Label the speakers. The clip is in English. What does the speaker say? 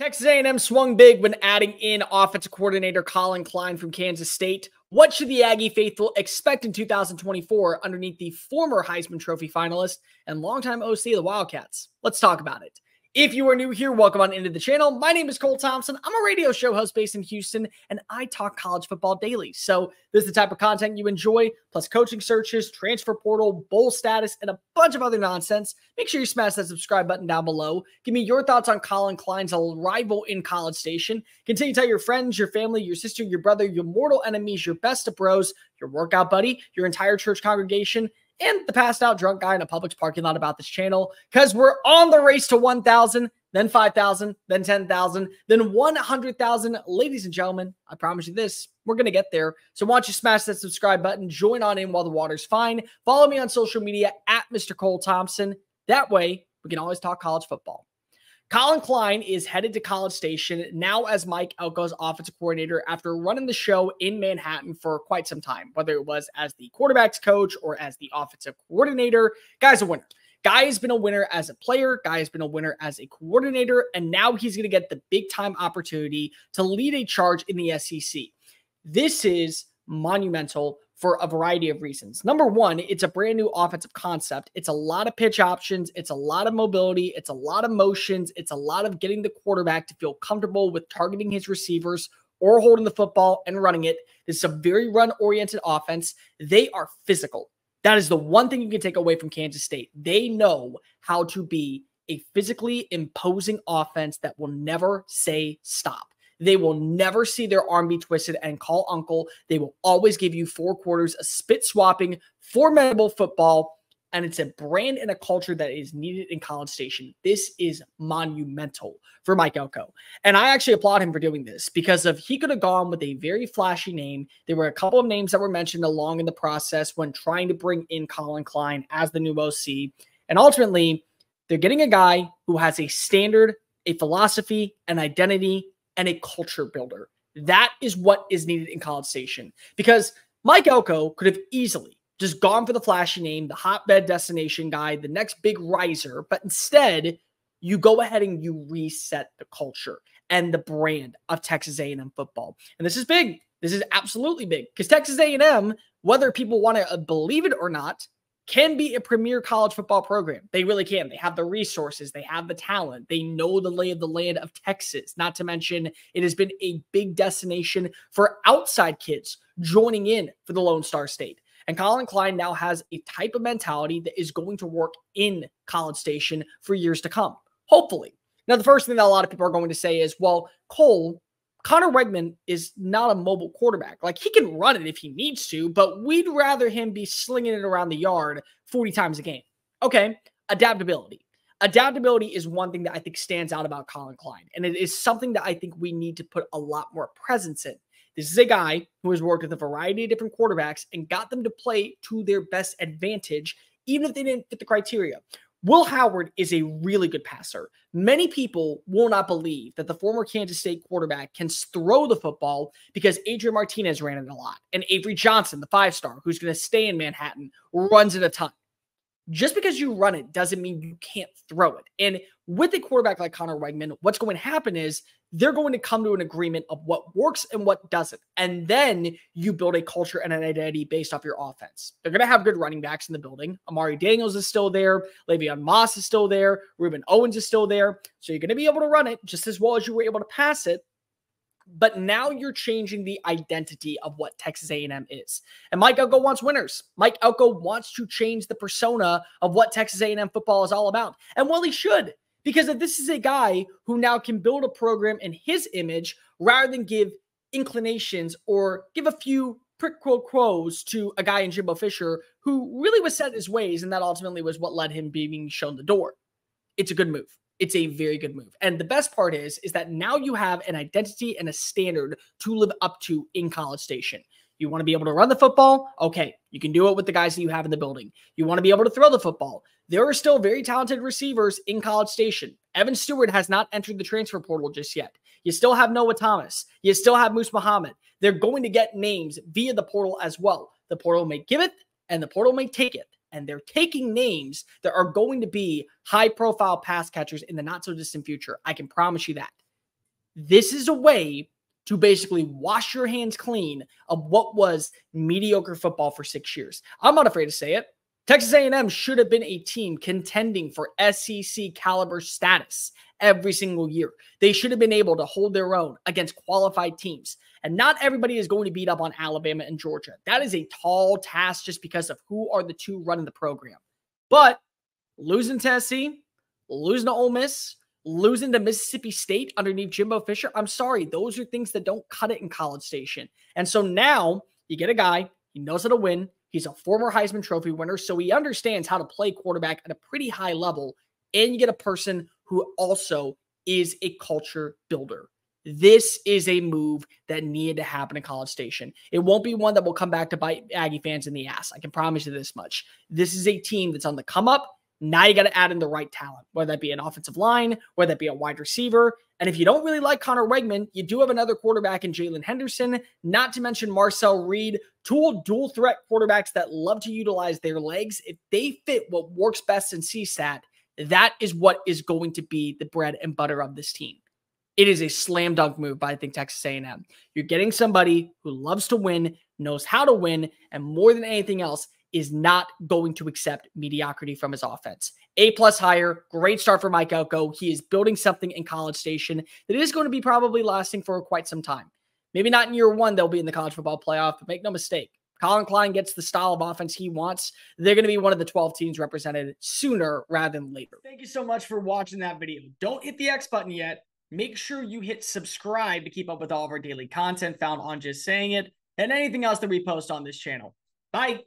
Speaker 1: Texas A&M swung big when adding in offensive coordinator Collin Klein from Kansas State. What should the Aggie faithful expect in 2024 underneath the former Heisman Trophy finalist and longtime OC of the Wildcats? Let's talk about it. If you are new here, welcome on into the channel. My name is Cole Thompson. I'm a radio show host based in Houston, and I talk college football daily. So this is the type of content you enjoy, plus coaching searches, transfer portal, bowl status, and a bunch of other nonsense. Make sure you smash that subscribe button down below. Give me your thoughts on Collin Klein's arrival in College Station. Continue to tell your friends, your family, your sister, your brother, your mortal enemies, your best of bros, your workout buddy, your entire church congregation, and the passed out drunk guy in a Publix parking lot about this channel, because we're on the race to 1,000, then 5,000, then 10,000, then 100,000. Ladies and gentlemen, I promise you this, we're going to get there. So why don't you smash that subscribe button, join on in while the water's fine. Follow me on social media at Mr. Cole Thompson. That way, we can always talk college football. Collin Klein is headed to College Station now as Mike Elko's offensive coordinator after running the show in Manhattan for quite some time, whether it was as the quarterback's coach or as the offensive coordinator. Guy's a winner. Guy has been a winner as a player. Guy has been a winner as a coordinator. And now he's going to get the big time opportunity to lead a charge in the SEC. This is monumental for a variety of reasons. Number one, it's a brand new offensive concept. It's a lot of pitch options. It's a lot of mobility. It's a lot of motions. It's a lot of getting the quarterback to feel comfortable with targeting his receivers or holding the football and running it. This is a very run-oriented offense. They are physical. That is the one thing you can take away from Kansas State. They know how to be a physically imposing offense that will never say stop. They will never see their arm be twisted and call uncle. They will always give you 4 quarters of spit-swapping, formidable football, and it's a brand and a culture that is needed in College Station. This is monumental for Mike Elko. And I actually applaud him for doing this because he could have gone with a very flashy name. There were a couple of names that were mentioned along in the process when trying to bring in Collin Klein as the new OC. And ultimately, they're getting a guy who has a standard, a philosophy, an identity, and a culture builder. That is what is needed in College Station, because Mike Elko could have easily just gone for the flashy name, the hotbed destination guy, the next big riser, but instead you go ahead and you reset the culture and the brand of Texas A&M football. And this is big. This is absolutely big, because Texas A&M, whether people want to believe it or not, can be a premier college football program. They really can. They have the resources. They have the talent. They know the lay of the land of Texas. Not to mention, it has been a big destination for outside kids joining in for the Lone Star State. And Collin Klein now has a type of mentality that is going to work in College Station for years to come, hopefully. Now, the first thing that a lot of people are going to say is, well, Cole, Conner Weigman is not a mobile quarterback. Like, he can run it if he needs to, but we'd rather him be slinging it around the yard 40 times a game. Okay, adaptability. Adaptability is one thing that I think stands out about Collin Klein, and it is something that I think we need to put a lot more presence in. This is a guy who has worked with a variety of different quarterbacks and got them to play to their best advantage, even if they didn't fit the criteria. Will Howard is a really good passer. Many people will not believe that the former Kansas State quarterback can throw the football because Adrian Martinez ran it a lot. And Avery Johnson, the 5-star, who's going to stay in Manhattan, runs it a ton. Just because you run it doesn't mean you can't throw it. And with a quarterback like Conner Weigman, what's going to happen is they're going to come to an agreement of what works and what doesn't. And then you build a culture and an identity based off your offense. They're going to have good running backs in the building. Amari Daniels is still there. Le'Veon Moss is still there. Ruben Owens is still there. So you're going to be able to run it just as well as you were able to pass it. But now you're changing the identity of what Texas A&M is. And Mike Elko wants winners. Mike Elko wants to change the persona of what Texas A&M football is all about. And well, he should. Because if this is a guy who now can build a program in his image rather than give inclinations or give a few prick quos to a guy in Jimbo Fisher who really was set in his ways, and that ultimately was what led him being shown the door. It's a good move. It's a very good move. And the best part is that now you have an identity and a standard to live up to in College Station. You want to be able to run the football? Okay, you can do it with the guys that you have in the building. You want to be able to throw the football? There are still very talented receivers in College Station. Evan Stewart has not entered the transfer portal just yet. You still have Noah Thomas. You still have Moose Muhammad. They're going to get names via the portal as well. The portal may give it, and the portal may take it. And they're taking names that are going to be high-profile pass catchers in the not-so-distant future. I can promise you that. This is a way to basically wash your hands clean of what was mediocre football for 6 years. I'm not afraid to say it. Texas A&M should have been a team contending for SEC caliber status every single year. They should have been able to hold their own against qualified teams. And not everybody is going to beat up on Alabama and Georgia. That is a tall task just because of who are the two running the program. But losing to Tennessee, losing to Ole Miss, losing to Mississippi State underneath Jimbo Fisher, I'm sorry, those are things that don't cut it in College Station. And so now you get a guy, he knows how to win. He's a former Heisman Trophy winner, so he understands how to play quarterback at a pretty high level. And you get a person who also is a culture builder. This is a move that needed to happen in College Station. It won't be one that will come back to bite Aggie fans in the ass. I can promise you this much. This is a team that's on the come up. Now you got to add in the right talent, whether that be an offensive line, whether that be a wide receiver. And if you don't really like Connor Wegman, you do have another quarterback in Jalen Henderson, not to mention Marcel Reed, two dual threat quarterbacks that love to utilize their legs. If they fit what works best in CSAT, that is what is going to be the bread and butter of this team. It is a slam dunk move by, I think, Texas A&M. You're getting somebody who loves to win, knows how to win, and more than anything else, is not going to accept mediocrity from his offense. A+ hire, great start for Mike Elko. He is building something in College Station that is going to be probably lasting for quite some time. Maybe not in year one, they'll be in the college football playoff, but make no mistake, Collin Klein gets the style of offense he wants. They're going to be one of the 12 teams represented sooner rather than later. Thank you so much for watching that video. Don't hit the X button yet. Make sure you hit subscribe to keep up with all of our daily content found on Just Saying It and anything else that we post on this channel. Bye.